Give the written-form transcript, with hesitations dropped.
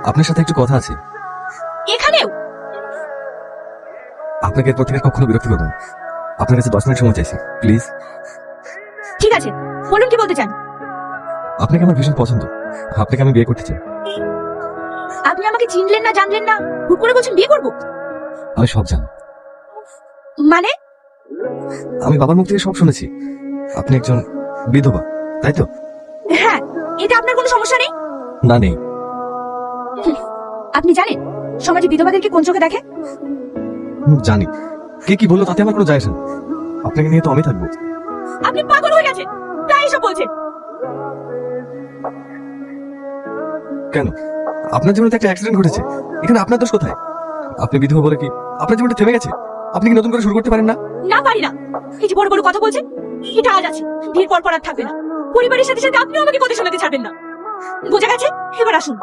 আপনার সাথে একটু কথা আছে। এখানেও? আপনাকে এরপর থেকে কখনো বিরক্ত করবো না। আপনার কাছে 10 মিনিট সময় চাইছি, প্লিজ। ঠিক আছে, বলুন কি বলতে চান। আপনাকে আমার ভীষণ পছন্দ। আপনাকে আমি বিয়ে করতে চাই। আপনি আমাকে চিনলেন না, জানলেন না, হুট করে বলছেন বিয়ে করবো? আমি সব জানি। মানে? আমি বাবার মুখ থেকে সব শুনেছি। আপনি একজন বিধবা, তাই তো? হ্যাঁ। এটা আপনার কোনো সমস্যা নেই? না, নেই। আপনি জানেন সমাজে বিধবাদেরকে কোন চোখে দেখে? জানি। কে কি বললো তাতে আমার কোনো যায় আসে না। আপনাকে নিয়ে তো আমি থাকবো। আপনি পাগল হয়ে গেছেন, তাই এসব বলছেন। কেন? আপনার জীবনে তো একটা অ্যাক্সিডেন্ট ঘটেছে, এখানে আপনার দোষ কোথায়? আপনি বিধবা বলে কি আপনার জীবনটা থেমে গেছে? আপনি কি নতুন করে শুরু করতে পারেন না? না, পারি না। এই যে বড় বড় কথা বলছেন, এটা আজ আছে, বিয়ের পর আর থাকবে না। পরিবারের সাথে সাথে আপনিও আমাকে কথা শোনাতে ছাড়বেন না। বোঝা গেছে? এবার আসুন।